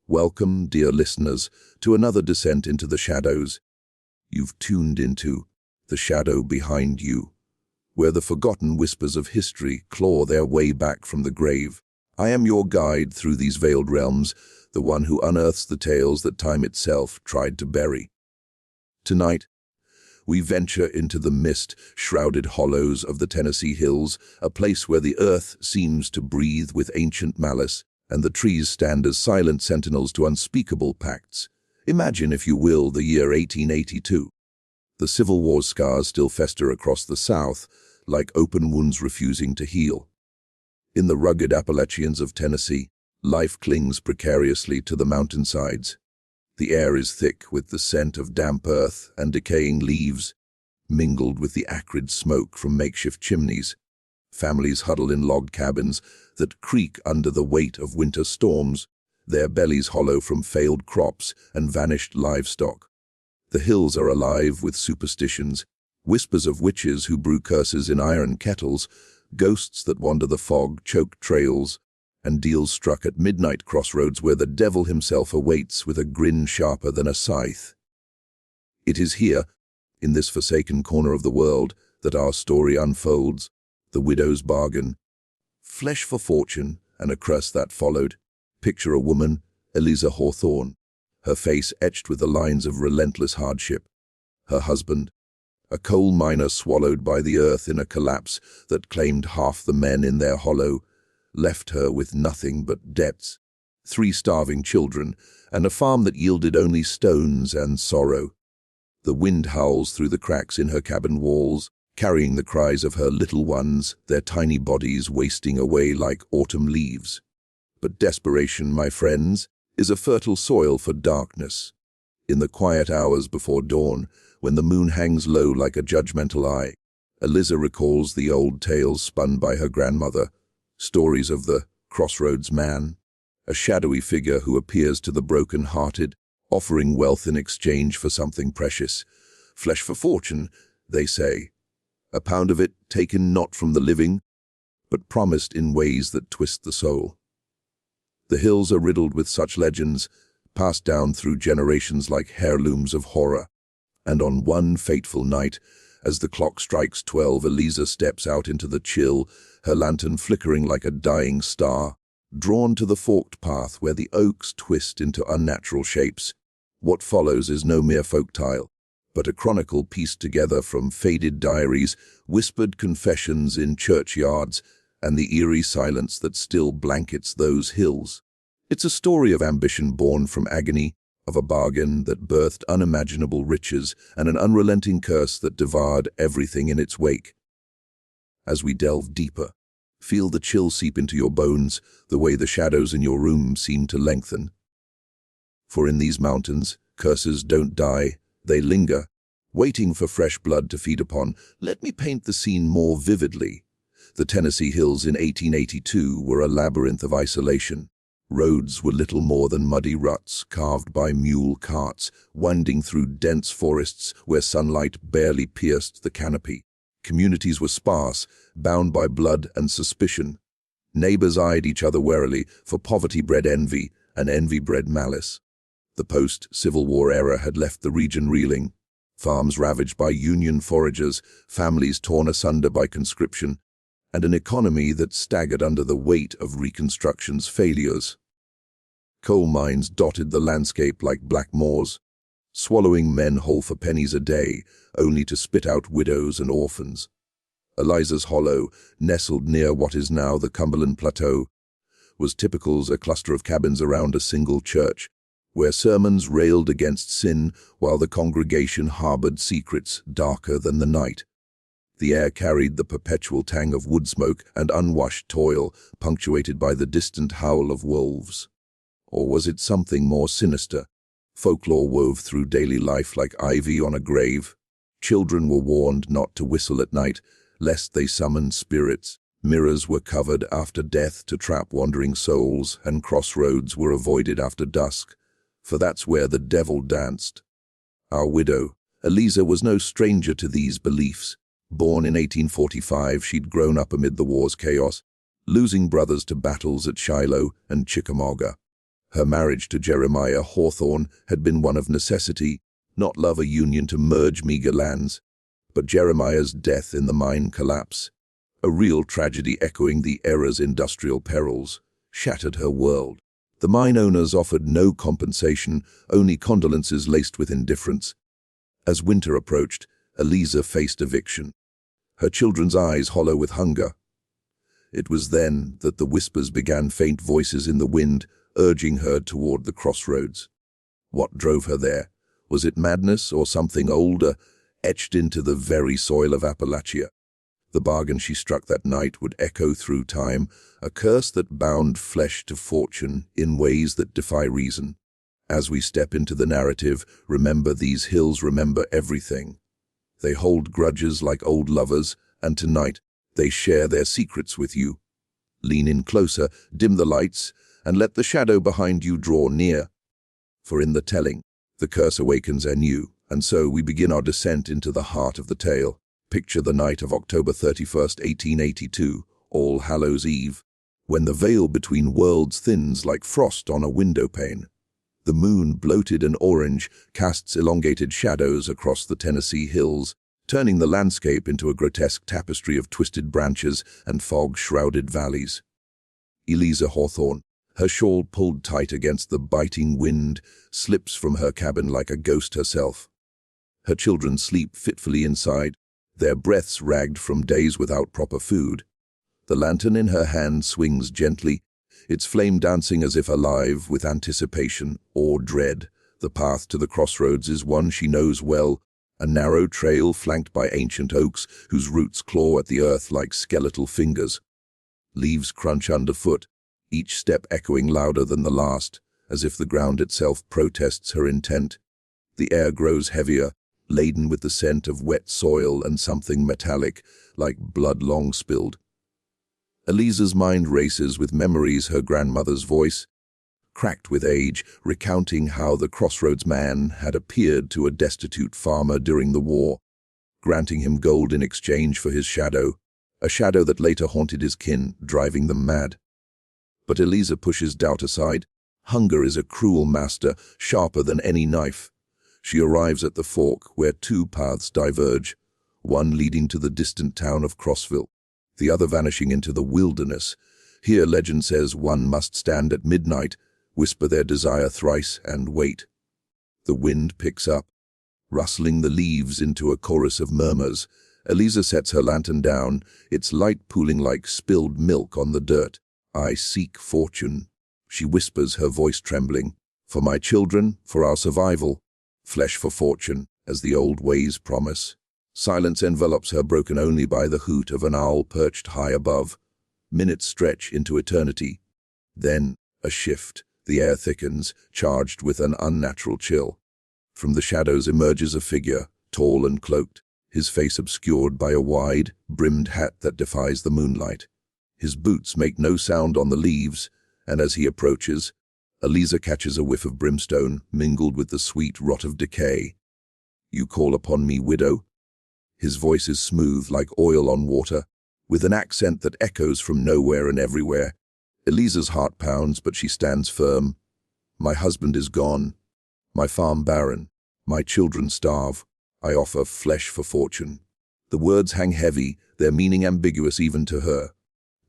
Welcome, dear listeners, to another descent into the shadows. You've tuned into The Shadow Behind You, where the forgotten whispers of history claw their way back from the grave. I am your guide through these veiled realms, the one who unearths the tales that time itself tried to bury. Tonight, we venture into the mist-shrouded hollows of the Tennessee Hills, a place where the earth seems to breathe with ancient malice, and the trees stand as silent sentinels to unspeakable pacts. Imagine, if you will, the year 1882. The Civil War's scars still fester across the South, like open wounds refusing to heal. In the rugged Appalachians of Tennessee, life clings precariously to the mountainsides. The air is thick with the scent of damp earth and decaying leaves, mingled with the acrid smoke from makeshift chimneys. Families huddle in log cabins that creak under the weight of winter storms, their bellies hollow from failed crops and vanished livestock. The hills are alive with superstitions, whispers of witches who brew curses in iron kettles, ghosts that wander the fog-choked trails, and deals struck at midnight crossroads where the devil himself awaits with a grin sharper than a scythe. It is here, in this forsaken corner of the world, that our story unfolds. The widow's bargain, flesh for fortune, and a curse that followed. Picture a woman, Eliza Hawthorne, her face etched with the lines of relentless hardship. Her husband, a coal miner swallowed by the earth in a collapse that claimed half the men in their hollow, left her with nothing but debts, 3 starving children, and a farm that yielded only stones and sorrow. The wind howls through the cracks in her cabin walls, carrying the cries of her little ones, their tiny bodies wasting away like autumn leaves. But desperation, my friends, is a fertile soil for darkness. In the quiet hours before dawn, when the moon hangs low like a judgmental eye, Eliza recalls the old tales spun by her grandmother, stories of the crossroads man, a shadowy figure who appears to the broken-hearted, offering wealth in exchange for something precious. Flesh for fortune, they say. A pound of it taken not from the living, but promised in ways that twist the soul. The hills are riddled with such legends, passed down through generations like heirlooms of horror. And on one fateful night, as the clock strikes 12, Eliza steps out into the chill, her lantern flickering like a dying star, drawn to the forked path where the oaks twist into unnatural shapes. What follows is no mere folktale, but a chronicle pieced together from faded diaries, whispered confessions in churchyards, and the eerie silence that still blankets those hills. It's a story of ambition born from agony, of a bargain that birthed unimaginable riches, and an unrelenting curse that devoured everything in its wake. As we delve deeper, feel the chill seep into your bones, the way the shadows in your room seem to lengthen. For in these mountains, curses don't die, they linger, waiting for fresh blood to feed upon. Let me paint the scene more vividly. The Tennessee Hills in 1882 were a labyrinth of isolation. Roads were little more than muddy ruts carved by mule carts, winding through dense forests where sunlight barely pierced the canopy. Communities were sparse, bound by blood and suspicion. Neighbors eyed each other warily, for poverty bred envy, and envy bred malice. The post-Civil War era had left the region reeling. Farms ravaged by Union foragers, families torn asunder by conscription, and an economy that staggered under the weight of Reconstruction's failures. Coal mines dotted the landscape like black maws, swallowing men whole for pennies a day, only to spit out widows and orphans. Eliza's Hollow, nestled near what is now the Cumberland Plateau, was typical as a cluster of cabins around a single church, where sermons railed against sin while the congregation harbored secrets darker than the night. The air carried the perpetual tang of wood smoke and unwashed toil, punctuated by the distant howl of wolves. Or was it something more sinister? Folklore wove through daily life like ivy on a grave. Children were warned not to whistle at night, lest they summon spirits. Mirrors were covered after death to trap wandering souls, and crossroads were avoided after dusk, for that's where the devil danced. Our widow, Eliza, was no stranger to these beliefs. Born in 1845, she'd grown up amid the war's chaos, losing brothers to battles at Shiloh and Chickamauga. Her marriage to Jeremiah Hawthorne had been one of necessity, not love, a union to merge meager lands. But Jeremiah's death in the mine collapse, a real tragedy echoing the era's industrial perils, shattered her world. The mine owners offered no compensation, only condolences laced with indifference. As winter approached, Eliza faced eviction, her children's eyes hollow with hunger. It was then that the whispers began, faint voices in the wind, urging her toward the crossroads. What drove her there? Was it madness or something older, etched into the very soil of Appalachia? The bargain she struck that night would echo through time, a curse that bound flesh to fortune in ways that defy reason. As we step into the narrative, remember these hills, remember everything. They hold grudges like old lovers, and tonight they share their secrets with you. Lean in closer, dim the lights, and let the shadow behind you draw near. For in the telling, the curse awakens anew, and so we begin our descent into the heart of the tale. Picture the night of October 31st, 1882, All Hallows' Eve, when the veil between worlds thins like frost on a window pane. The moon, bloated and orange, casts elongated shadows across the Tennessee hills, turning the landscape into a grotesque tapestry of twisted branches and fog-shrouded valleys. Eliza Hawthorne, her shawl pulled tight against the biting wind, slips from her cabin like a ghost herself. Her children sleep fitfully inside, their breaths ragged from days without proper food. The lantern in her hand swings gently, its flame dancing as if alive with anticipation or dread. The path to the crossroads is one she knows well, a narrow trail flanked by ancient oaks whose roots claw at the earth like skeletal fingers. Leaves crunch underfoot, each step echoing louder than the last, as if the ground itself protests her intent. The air grows heavier, laden with the scent of wet soil and something metallic, like blood long spilled. Eliza's mind races with memories, her grandmother's voice, cracked with age, recounting how the crossroads man had appeared to a destitute farmer during the war, granting him gold in exchange for his shadow, a shadow that later haunted his kin, driving them mad. But Eliza pushes doubt aside. Hunger is a cruel master, sharper than any knife. She arrives at the fork where two paths diverge, one leading to the distant town of Crossville, the other vanishing into the wilderness. Here legend says one must stand at midnight, whisper their desire thrice, and wait. The wind picks up, rustling the leaves into a chorus of murmurs. Eliza sets her lantern down, its light pooling like spilled milk on the dirt. I seek fortune, she whispers, her voice trembling. For my children, for our survival. Flesh for fortune, as the old ways promise. Silence envelops her, broken only by the hoot of an owl perched high above. Minutes stretch into eternity. Then, a shift. The air thickens, charged with an unnatural chill. From the shadows emerges a figure, tall and cloaked, his face obscured by a wide, brimmed hat that defies the moonlight. His boots make no sound on the leaves, and as he approaches, Eliza catches a whiff of brimstone mingled with the sweet rot of decay. You call upon me, widow? His voice is smooth like oil on water, with an accent that echoes from nowhere and everywhere. Eliza's heart pounds, but she stands firm. My husband is gone, my farm barren, my children starve. I offer flesh for fortune. The words hang heavy, their meaning ambiguous even to her.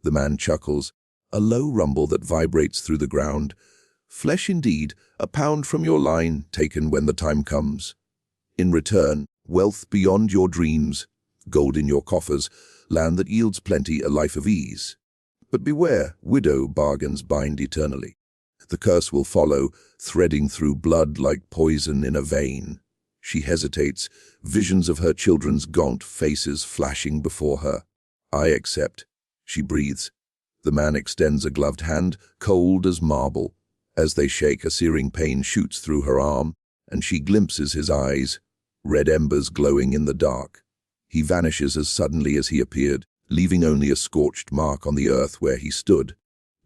The man chuckles, a low rumble that vibrates through the ground. Flesh indeed, a pound from your line, taken when the time comes. In return, wealth beyond your dreams, gold in your coffers, land that yields plenty, a life of ease. But beware, widow bargains bind eternally. The curse will follow, threading through blood like poison in a vein. She hesitates, visions of her children's gaunt faces flashing before her. I accept, she breathes. The man extends a gloved hand, cold as marble. As they shake, a searing pain shoots through her arm, and she glimpses his eyes, red embers glowing in the dark. He vanishes as suddenly as he appeared, leaving only a scorched mark on the earth where he stood.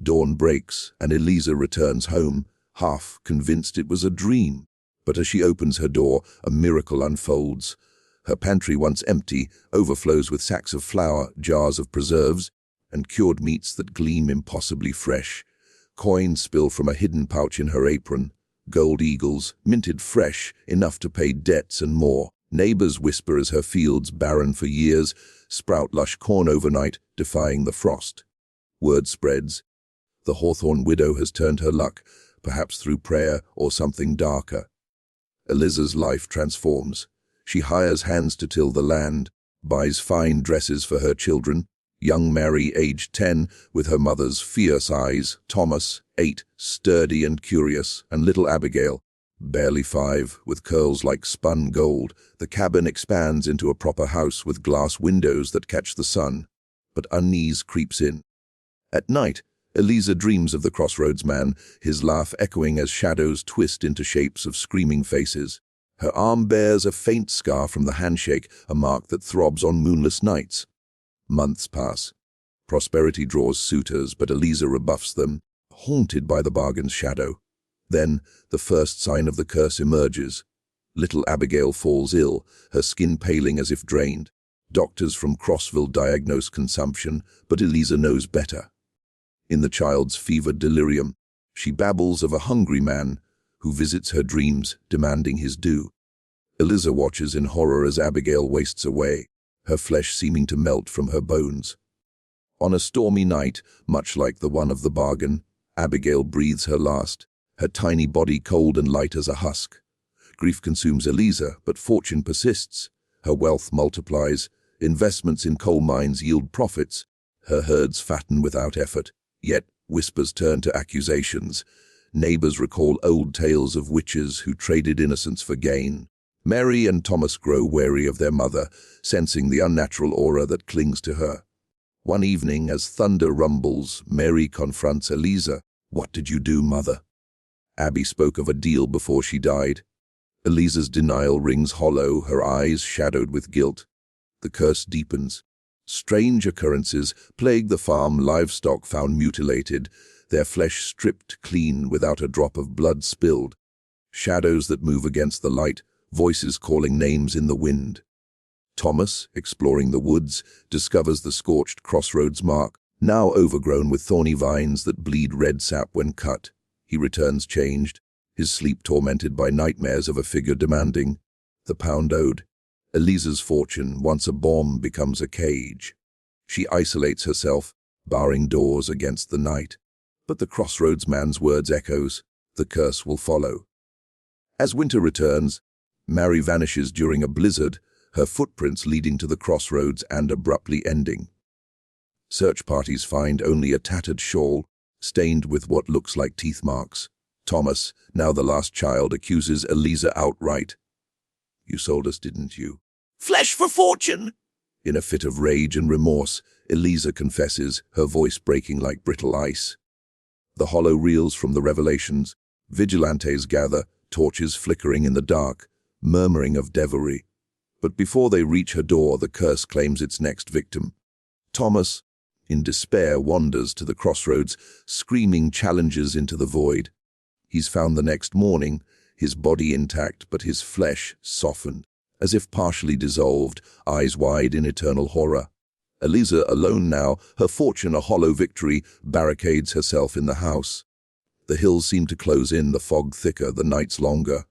Dawn breaks, and Eliza returns home, half convinced it was a dream. But as she opens her door, a miracle unfolds. Her pantry, once empty, overflows with sacks of flour, jars of preserves, and cured meats that gleam impossibly fresh. Coins spill from a hidden pouch in her apron. Gold eagles, minted fresh, enough to pay debts and more. Neighbors whisper as her fields, barren for years, sprout lush corn overnight, defying the frost. Word spreads. The Hawthorne widow has turned her luck, perhaps through prayer or something darker. Eliza's life transforms. She hires hands to till the land, buys fine dresses for her children. Young Mary, aged 10, with her mother's fierce eyes, Thomas, 8, sturdy and curious, and little Abigail, barely 5, with curls like spun gold. The cabin expands into a proper house with glass windows that catch the sun, but unease creeps in. At night, Eliza dreams of the Crossroads man, his laugh echoing as shadows twist into shapes of screaming faces. Her arm bears a faint scar from the handshake, a mark that throbs on moonless nights. Months pass. Prosperity draws suitors, but Eliza rebuffs them, haunted by the bargain's shadow. Then, the first sign of the curse emerges. Little Abigail falls ill, her skin paling as if drained. Doctors from Crossville diagnose consumption, but Eliza knows better. In the child's fevered delirium, she babbles of a hungry man who visits her dreams, demanding his due. Eliza watches in horror as Abigail wastes away, her flesh seeming to melt from her bones. On a stormy night, much like the one of the bargain, Abigail breathes her last, her tiny body cold and light as a husk. Grief consumes Eliza, but fortune persists. Her wealth multiplies, investments in coal mines yield profits, her herds fatten without effort. Yet whispers turn to accusations. Neighbors recall old tales of witches who traded innocence for gain. Mary and Thomas grow wary of their mother, sensing the unnatural aura that clings to her. One evening, as thunder rumbles, Mary confronts Eliza. "What did you do, mother?" Abby spoke of a deal before she died. Eliza's denial rings hollow, her eyes shadowed with guilt. The curse deepens. Strange occurrences plague the farm, livestock found mutilated, their flesh stripped clean without a drop of blood spilled. Shadows that move against the light, voices calling names in the wind. Thomas, exploring the woods, discovers the scorched crossroads mark, now overgrown with thorny vines that bleed red sap when cut. He returns changed, his sleep tormented by nightmares of a figure demanding the pound owed. Eliza's fortune, once a bomb, becomes a cage. She isolates herself, barring doors against the night. But the Crossroads man's words echoes, the curse will follow. As winter returns, Mary vanishes during a blizzard, her footprints leading to the crossroads and abruptly ending. Search parties find only a tattered shawl, stained with what looks like teeth marks. Thomas, now the last child, accuses Eliza outright. "You sold us, didn't you?" "Flesh for fortune!" In a fit of rage and remorse, Eliza confesses, her voice breaking like brittle ice. The hollow reels from the revelations. Vigilantes gather, torches flickering in the dark, murmuring of devilry. But before they reach her door, the curse claims its next victim. Thomas, in despair, wanders to the crossroads, screaming challenges into the void. He's found the next morning, his body intact, but his flesh softened, as if partially dissolved, eyes wide in eternal horror. Eliza, alone now, her fortune a hollow victory, barricades herself in the house. The hills seem to close in, the fog thicker, the nights longer.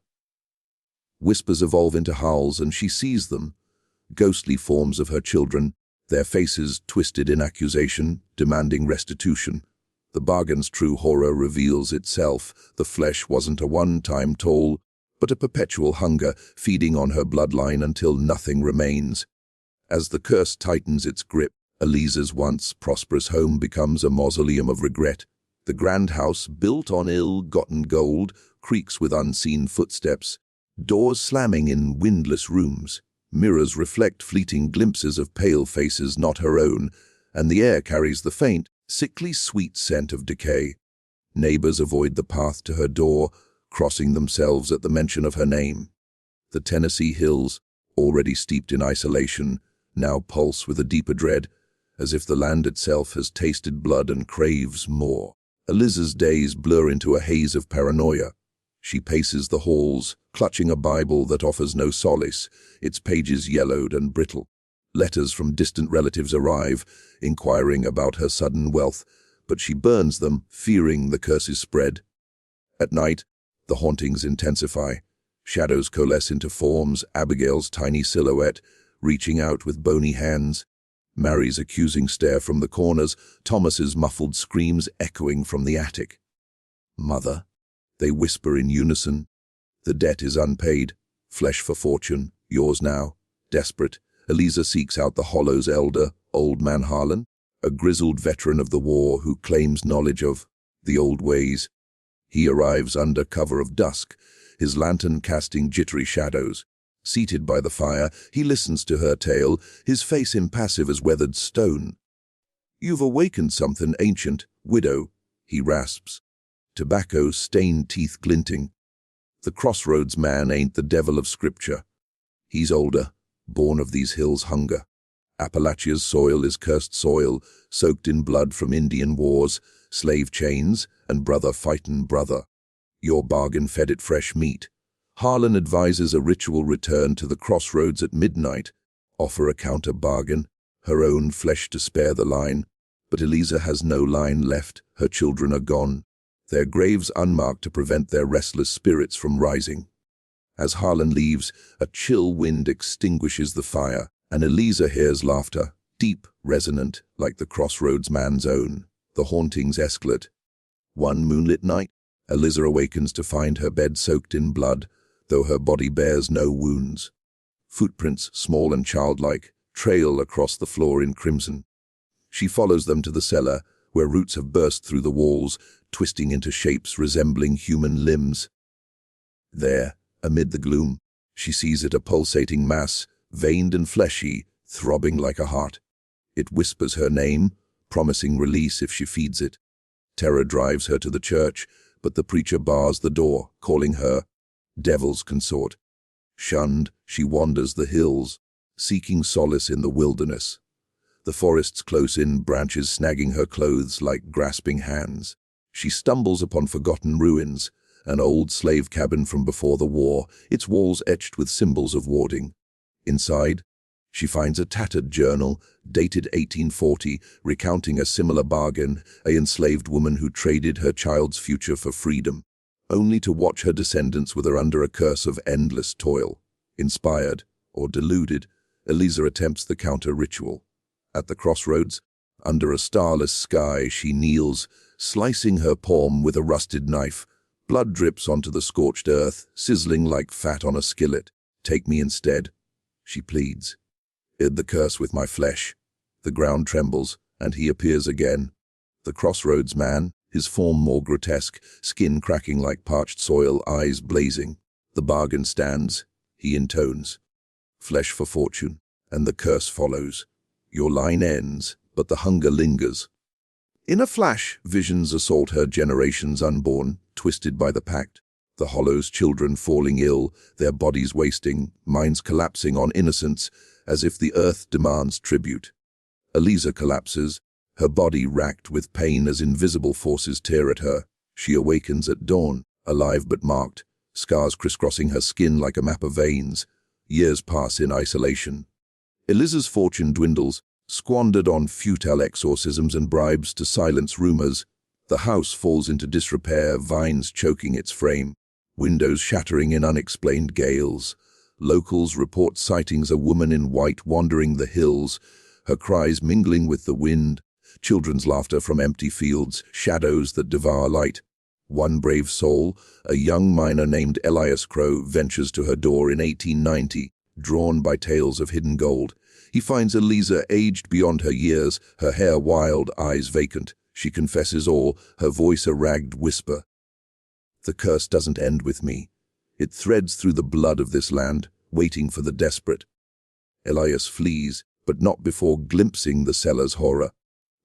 Whispers evolve into howls, and she sees them, ghostly forms of her children, their faces twisted in accusation, demanding restitution. The bargain's true horror reveals itself. The flesh wasn't a one-time toll, but a perpetual hunger, feeding on her bloodline until nothing remains. As the curse tightens its grip, Eliza's once prosperous home becomes a mausoleum of regret. The grand house, built on ill-gotten gold, creaks with unseen footsteps, doors slamming in windless rooms. Mirrors reflect fleeting glimpses of pale faces not her own, and the air carries the faint, sickly sweet scent of decay. Neighbors avoid the path to her door, crossing themselves at the mention of her name. The Tennessee hills, already steeped in isolation, now pulse with a deeper dread, as if the land itself has tasted blood and craves more. Eliza's days blur into a haze of paranoia. She paces the halls, clutching a Bible that offers no solace, its pages yellowed and brittle. Letters from distant relatives arrive, inquiring about her sudden wealth, but she burns them, fearing the curse's spread. At night, the hauntings intensify. Shadows coalesce into forms, Abigail's tiny silhouette, reaching out with bony hands, Mary's accusing stare from the corners, Thomas's muffled screams echoing from the attic. "Mother," they whisper in unison. The debt is unpaid. Flesh for fortune, yours now. Desperate, Eliza seeks out the Hollow's elder, Old Man Harlan, a grizzled veteran of the war who claims knowledge of the old ways. He arrives under cover of dusk, his lantern casting jittery shadows. Seated by the fire, he listens to her tale, his face impassive as weathered stone. "You've awakened something ancient, widow," he rasps, tobacco-stained teeth glinting. "The crossroads man ain't the devil of scripture. He's older, born of these hills' hunger. Appalachia's soil is cursed soil, soaked in blood from Indian wars, slave chains, and brother fightin' brother. Your bargain fed it fresh meat. Harlan advises a ritual return to the crossroads at midnight, offer a counter-bargain, her own flesh to spare the line. But Eliza has no line left, her children are gone, their graves unmarked to prevent their restless spirits from rising. As Harlan leaves, a chill wind extinguishes the fire, and Eliza hears laughter, deep, resonant, like the crossroads man's own. The hauntings escalate. One moonlit night, Eliza awakens to find her bed soaked in blood, though her body bears no wounds. Footprints, small and childlike, trail across the floor in crimson. She follows them to the cellar, where roots have burst through the walls, twisting into shapes resembling human limbs. There, amid the gloom, she sees it a pulsating mass, veined and fleshy, throbbing like a heart. It whispers her name, promising release if she feeds it. Terror drives her to the church, but the preacher bars the door, calling her devil's consort. Shunned, she wanders the hills, seeking solace in the wilderness. The forests close in, branches snagging her clothes like grasping hands. She stumbles upon forgotten ruins, an old slave cabin from before the war, its walls etched with symbols of warding. Inside, she finds a tattered journal, dated 1840, recounting a similar bargain, an enslaved woman who traded her child's future for freedom, only to watch her descendants wither under a curse of endless toil. Inspired, or deluded, Eliza attempts the counter-ritual. At the crossroads, under a starless sky, she kneels, slicing her palm with a rusted knife. Blood drips onto the scorched earth, sizzling like fat on a skillet. "Take me instead," she pleads. "Id the curse with my flesh." The ground trembles, and he appears again. The crossroads man, his form more grotesque, skin cracking like parched soil, eyes blazing. "The bargain stands," he intones. "Flesh for fortune," and the curse follows. Your line ends, but the hunger lingers. In a flash, visions assault her, generations unborn, twisted by the pact. The Hollow's children falling ill, their bodies wasting, minds collapsing on innocence, as if the earth demands tribute. Eliza collapses, her body racked with pain as invisible forces tear at her. She awakens at dawn, alive but marked, scars crisscrossing her skin like a map of veins. Years pass in isolation. Eliza's fortune dwindles, squandered on futile exorcisms and bribes to silence rumors. The house falls into disrepair, vines choking its frame, windows shattering in unexplained gales. Locals report sightings a woman in white wandering the hills, her cries mingling with the wind, children's laughter from empty fields, shadows that devour light. One brave soul, a young miner named Elias Crow, ventures to her door in 1890, drawn by tales of hidden gold. He finds Eliza aged beyond her years, her hair wild, eyes vacant. She confesses all, her voice a ragged whisper. "The curse doesn't end with me. It threads through the blood of this land, waiting for the desperate." Elias flees, but not before glimpsing the cellar's horror.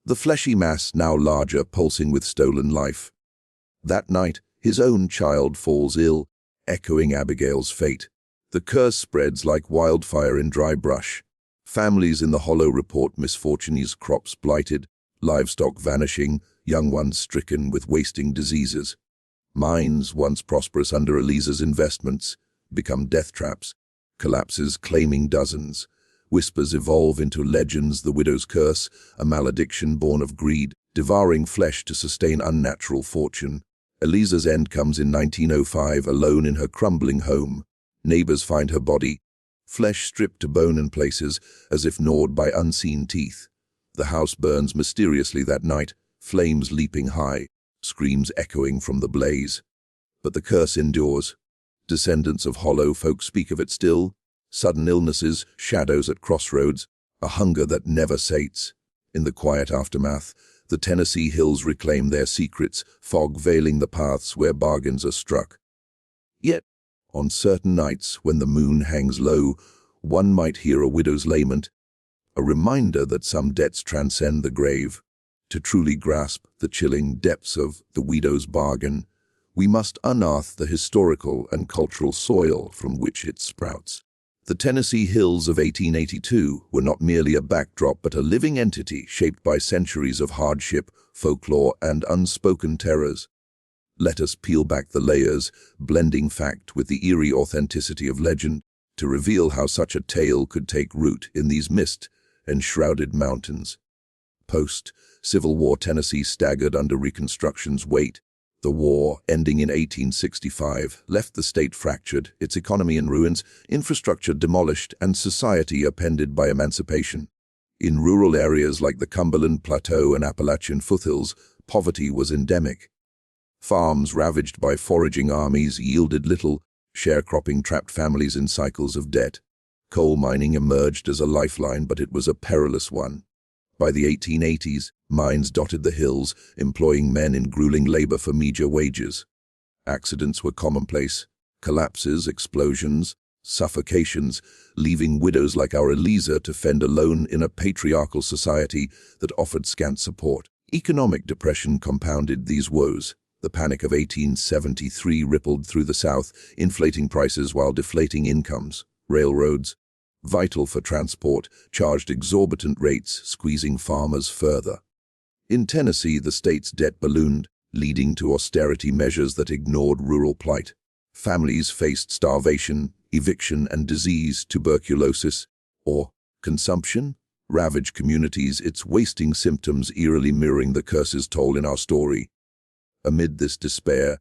The fleshy mass, now larger, pulsing with stolen life. That night, his own child falls ill, echoing Abigail's fate. The curse spreads like wildfire in dry brush. Families in the Hollow report misfortunes, crops blighted, livestock vanishing, young ones stricken with wasting diseases. Mines, once prosperous under Eliza's investments, become death traps. Collapses claiming dozens. Whispers evolve into legends, the widow's curse, a malediction born of greed. devouring flesh to sustain unnatural fortune. Eliza's end comes in 1905, alone in her crumbling home. Neighbors find her body, flesh stripped to bone in places, as if gnawed by unseen teeth. The house burns mysteriously that night, flames leaping high, screams echoing from the blaze. But the curse endures. Descendants of hollow folk speak of it still. Sudden illnesses, shadows at crossroads, a hunger that never sates. In the quiet aftermath, the Tennessee hills reclaim their secrets, fog veiling the paths where bargains are struck. Yet, on certain nights when the moon hangs low, one might hear a widow's lament, a reminder that some debts transcend the grave. To truly grasp the chilling depths of the widow's bargain, we must unearth the historical and cultural soil from which it sprouts. The Tennessee Hills of 1882 were not merely a backdrop but a living entity shaped by centuries of hardship, folklore, and unspoken terrors. Let us peel back the layers, blending fact with the eerie authenticity of legend, to reveal how such a tale could take root in these mist-enshrouded mountains. Post-Civil War Tennessee staggered under Reconstruction's weight. The war, ending in 1865, left the state fractured, its economy in ruins, infrastructure demolished, and society upended by emancipation. In rural areas like the Cumberland Plateau and Appalachian foothills, poverty was endemic. Farms ravaged by foraging armies yielded little, sharecropping trapped families in cycles of debt. Coal mining emerged as a lifeline, but it was a perilous one. By the 1880s, mines dotted the hills, employing men in grueling labor for meager wages. Accidents were commonplace: collapses, explosions, suffocations, leaving widows like our Eliza to fend alone in a patriarchal society that offered scant support. Economic depression compounded these woes. The Panic of 1873 rippled through the South, inflating prices while deflating incomes. Railroads, vital for transport, charged exorbitant rates, squeezing farmers further. In Tennessee, the state's debt ballooned, leading to austerity measures that ignored rural plight. Families faced starvation, eviction, and disease. Tuberculosis, or consumption, ravaged communities, its wasting symptoms eerily mirroring the curse's toll in our story. Amid this despair,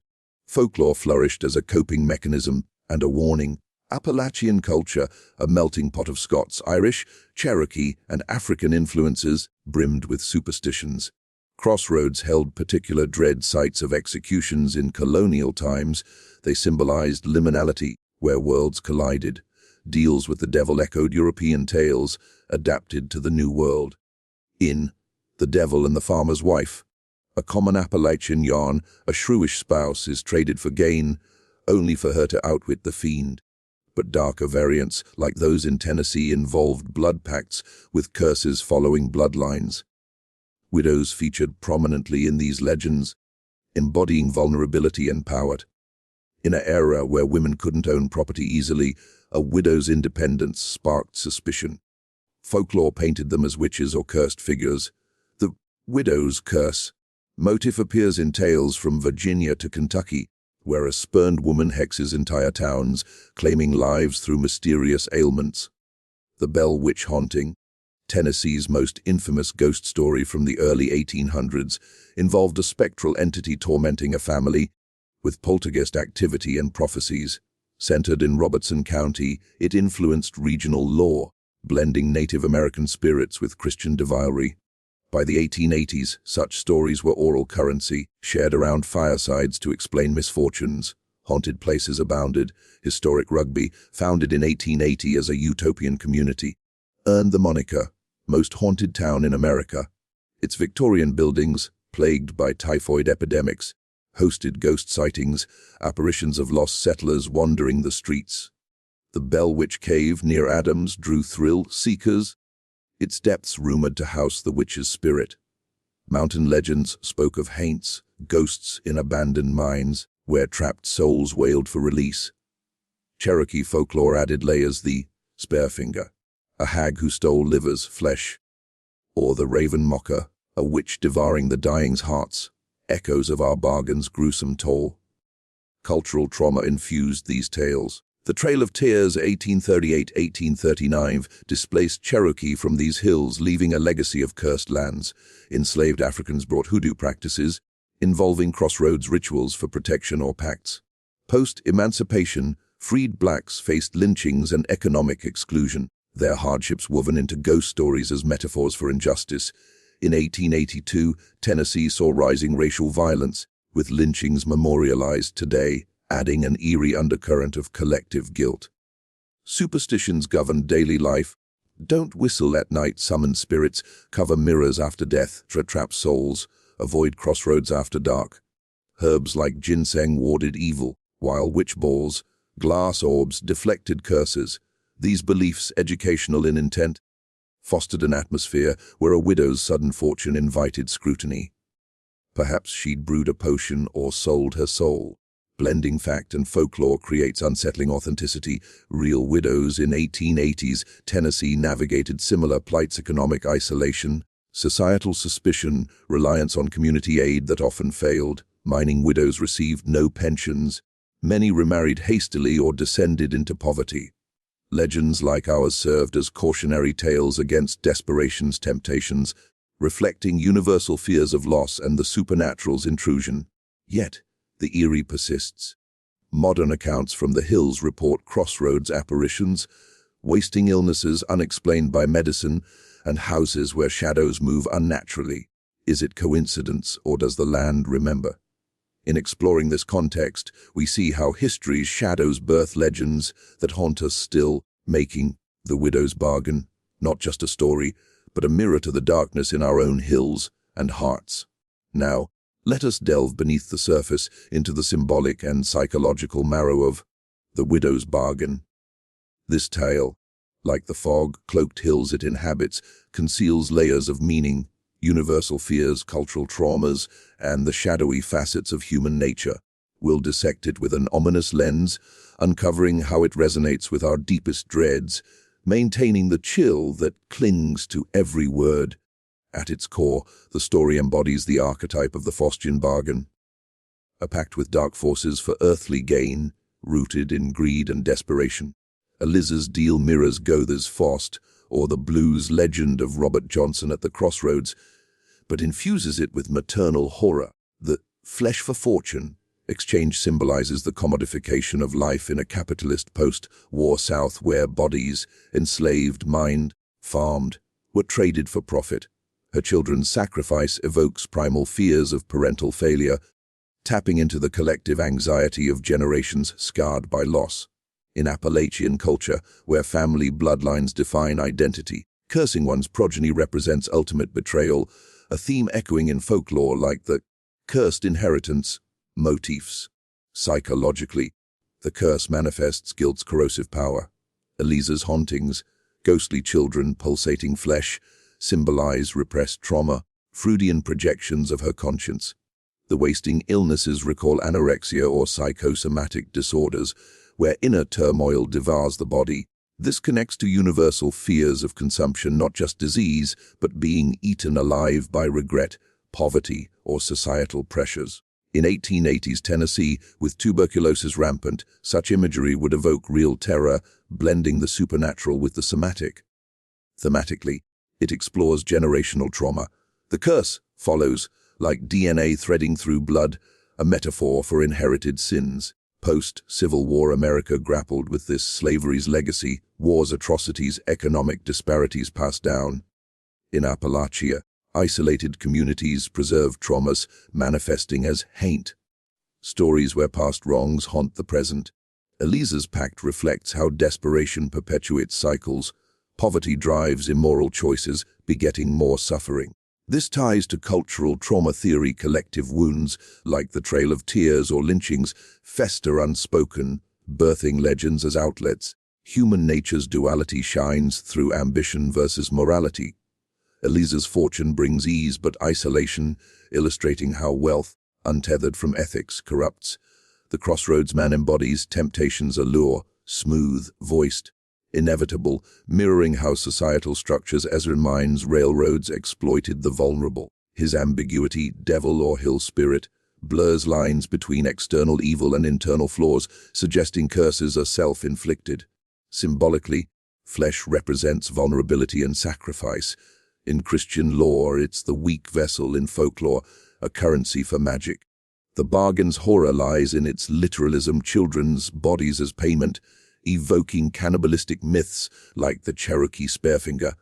folklore flourished as a coping mechanism and a warning. Appalachian culture, a melting pot of Scots, Irish, Cherokee, and African influences, brimmed with superstitions. Crossroads held particular dread sites of executions in colonial times. They symbolized liminality, where worlds collided. Deals with the devil echoed European tales, adapted to the New World. In The Devil and the Farmer's Wife, a common Appalachian yarn, a shrewish spouse is traded for gain, only for her to outwit the fiend. But darker variants, like those in Tennessee, involved blood pacts, with curses following bloodlines. Widows featured prominently in these legends, embodying vulnerability and power. In an era where women couldn't own property easily, a widow's independence sparked suspicion. Folklore painted them as witches or cursed figures. The widow's curse motif appears in tales from Virginia to Kentucky, where a spurned woman hexes entire towns, claiming lives through mysterious ailments. The Bell Witch Haunting, Tennessee's most infamous ghost story from the early 1800s, involved a spectral entity tormenting a family, with poltergeist activity and prophecies. Centered in Robertson County, it influenced regional lore, blending Native American spirits with Christian devilry. By the 1880s, such stories were oral currency, shared around firesides to explain misfortunes. Haunted places abounded. Historic Rugby, founded in 1880 as a utopian community, earned the moniker most haunted town in America. Its Victorian buildings, plagued by typhoid epidemics, hosted ghost sightings, apparitions of lost settlers wandering the streets. The Bell Witch Cave near Adams drew thrill-seekers, its depths rumored to house the witch's spirit. Mountain legends spoke of haunts, ghosts in abandoned mines, where trapped souls wailed for release. Cherokee folklore added layers: the Sparefinger, a hag who stole livers, flesh, or the Raven Mocker, a witch devouring the dying's hearts, echoes of our bargain's gruesome toll. Cultural trauma infused these tales. The Trail of Tears 1838-1839 displaced Cherokee from these hills, leaving a legacy of cursed lands. Enslaved Africans brought hoodoo practices, involving crossroads rituals for protection or pacts. Post-emancipation, freed blacks faced lynchings and economic exclusion, their hardships woven into ghost stories as metaphors for injustice. In 1882, Tennessee saw rising racial violence, with lynchings memorialized today, adding an eerie undercurrent of collective guilt. Superstitions govern daily life. Don't whistle at night, summon spirits, cover mirrors after death, trap souls, avoid crossroads after dark. Herbs like ginseng warded evil, while witch balls, glass orbs deflected curses. These beliefs, educational in intent, fostered an atmosphere where a widow's sudden fortune invited scrutiny. Perhaps she'd brewed a potion or sold her soul. Blending fact and folklore creates unsettling authenticity. Real widows. In 1880s, Tennessee navigated similar plights: economic isolation, societal suspicion, reliance on community aid that often failed. Mining widows received no pensions. Many remarried hastily or descended into poverty. Legends like ours served as cautionary tales against desperation's temptations, reflecting universal fears of loss and the supernatural's intrusion. Yet, the eerie persists. Modern accounts from the hills report crossroads apparitions, wasting illnesses unexplained by medicine, and houses where shadows move unnaturally. Is it coincidence, or does the land remember? In exploring this context, we see how history's shadows birth legends that haunt us still, making The Widow's Bargain not just a story, but a mirror to the darkness in our own hills and hearts. Now, let us delve beneath the surface into the symbolic and psychological marrow of The Widow's Bargain. This tale, like the fog-cloaked hills it inhabits, conceals layers of meaning, universal fears, cultural traumas, and the shadowy facets of human nature. We'll dissect it with an ominous lens, uncovering how it resonates with our deepest dreads, maintaining the chill that clings to every word. At its core, the story embodies the archetype of the Faustian bargain, a pact with dark forces for earthly gain, rooted in greed and desperation. Elizabeth's deal mirrors Gothe's Faust, or the blues legend of Robert Johnson at the crossroads, but infuses it with maternal horror. The flesh for fortune exchange symbolizes the commodification of life in a capitalist post-war South where bodies, enslaved, mined, farmed, were traded for profit. Her children's sacrifice evokes primal fears of parental failure, tapping into the collective anxiety of generations scarred by loss. In Appalachian culture, where family bloodlines define identity, cursing one's progeny represents ultimate betrayal, a theme echoing in folklore like the cursed inheritance motifs. Psychologically, the curse manifests guilt's corrosive power. Elisa's hauntings, ghostly children, pulsating flesh, symbolize repressed trauma, Freudian projections of her conscience. The wasting illnesses recall anorexia or psychosomatic disorders, where inner turmoil devours the body. This connects to universal fears of consumption, not just disease, but being eaten alive by regret, poverty, or societal pressures. In 1880s Tennessee, with tuberculosis rampant, such imagery would evoke real terror, blending the supernatural with the somatic. Thematically, it explores generational trauma. The curse follows, like DNA threading through blood, a metaphor for inherited sins. Post-Civil War America grappled with this: slavery's legacy, war's atrocities, economic disparities passed down. In Appalachia, isolated communities preserve traumas, manifesting as hate. Stories where past wrongs haunt the present. Elisa's pact reflects how desperation perpetuates cycles. Poverty drives immoral choices, begetting more suffering. This ties to cultural trauma theory. Collective wounds, like the Trail of Tears or lynchings, fester unspoken, birthing legends as outlets. Human nature's duality shines through ambition versus morality. Elisa's fortune brings ease but isolation, illustrating how wealth, untethered from ethics, corrupts. The crossroads man embodies temptation's allure, smooth, voiced, inevitable, mirroring how societal structures Ezra Mine's railroads exploited the vulnerable. His ambiguity, devil or hill spirit, blurs lines between external evil and internal flaws, suggesting curses are self-inflicted. Symbolically, flesh represents vulnerability and sacrifice. In Christian lore, it's the weak vessel; in folklore, a currency for magic. The bargain's horror lies in its literalism: children's bodies as payment, evoking cannibalistic myths like the Cherokee Sparefinger.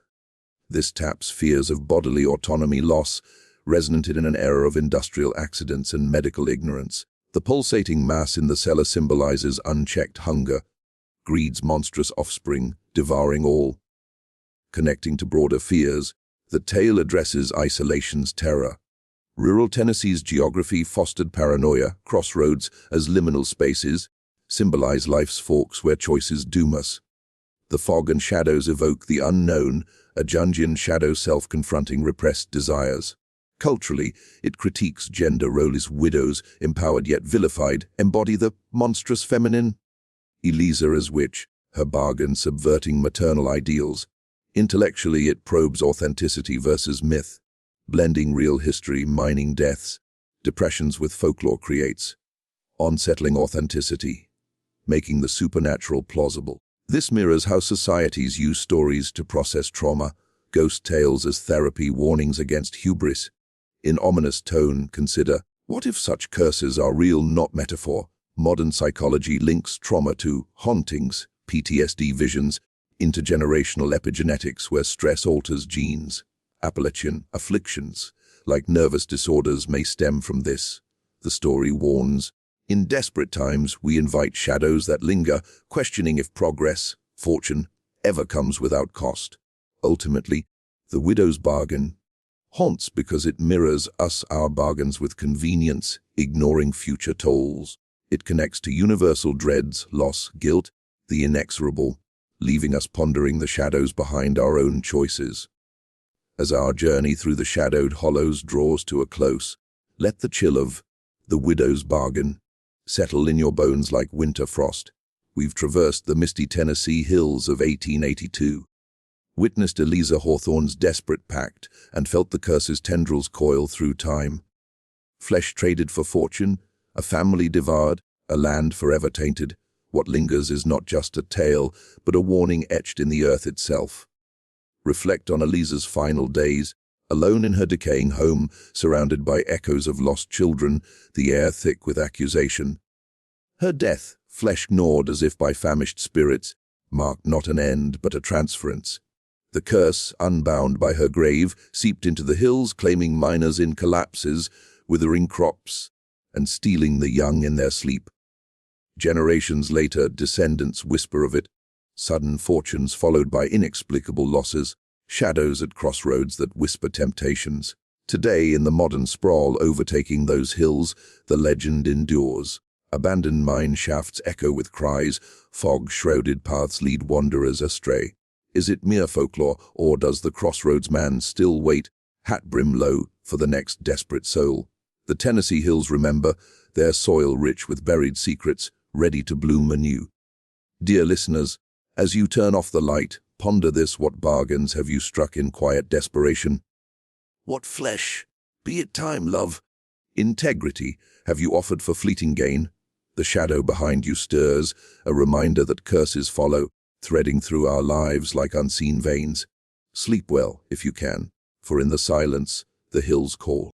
This taps fears of bodily autonomy loss, resonant in an era of industrial accidents and medical ignorance. The pulsating mass in the cellar symbolizes unchecked hunger, greed's monstrous offspring, devouring all. Connecting to broader fears, the tale addresses isolation's terror. Rural Tennessee's geography fostered paranoia. Crossroads, as liminal spaces, symbolize life's forks where choices doom us. The fog and shadows evoke the unknown, a Jungian shadow self-confronting repressed desires. Culturally, it critiques gender roles: widows, empowered yet vilified, embody the monstrous feminine. Elisa as witch, her bargain subverting maternal ideals. Intellectually, it probes authenticity versus myth, blending real history, mining deaths, depressions with folklore creates unsettling authenticity, making the supernatural plausible. This mirrors how societies use stories to process trauma, ghost tales as therapy, warnings against hubris. In ominous tone, consider, what if such curses are real, not metaphor? Modern psychology links trauma to hauntings, PTSD visions, intergenerational epigenetics where stress alters genes. Appalachian afflictions, like nervous disorders, may stem from this. The story warns, in desperate times we invite shadows that linger, questioning if progress, fortune, ever comes without cost. Ultimately, the widow's bargain haunts because it mirrors us, our bargains with convenience, ignoring future tolls. It connects to universal dreads, loss, guilt, the inexorable, leaving us pondering the shadows behind our own choices. As our journey through the shadowed hollows draws to a close, let the chill of the widow's bargain settle in your bones like winter frost. We've traversed the misty Tennessee hills of 1882, witnessed Eliza Hawthorne's desperate pact, and felt the curse's tendrils coil through time. Flesh traded for fortune, a family devoured, a land forever tainted. What lingers is not just a tale, but a warning etched in the earth itself. Reflect on Eliza's final days, alone in her decaying home, surrounded by echoes of lost children, the air thick with accusation. Her death, flesh gnawed as if by famished spirits, marked not an end but a transference. The curse, unbound by her grave, seeped into the hills, claiming miners in collapses, withering crops, and stealing the young in their sleep. Generations later, descendants whisper of it, sudden fortunes followed by inexplicable losses, shadows at crossroads that whisper temptations. Today, in the modern sprawl overtaking those hills, the legend endures. Abandoned mine shafts echo with cries, fog-shrouded paths lead wanderers astray. Is it mere folklore, or does the crossroads man still wait, hat-brim low, for the next desperate soul? The Tennessee hills remember, their soil rich with buried secrets, ready to bloom anew. Dear listeners, as you turn off the light, ponder this: what bargains have you struck in quiet desperation? What flesh, be it time, love, integrity, have you offered for fleeting gain? The shadow behind you stirs, a reminder that curses follow, threading through our lives like unseen veins. Sleep well, if you can, for in the silence, the hills call.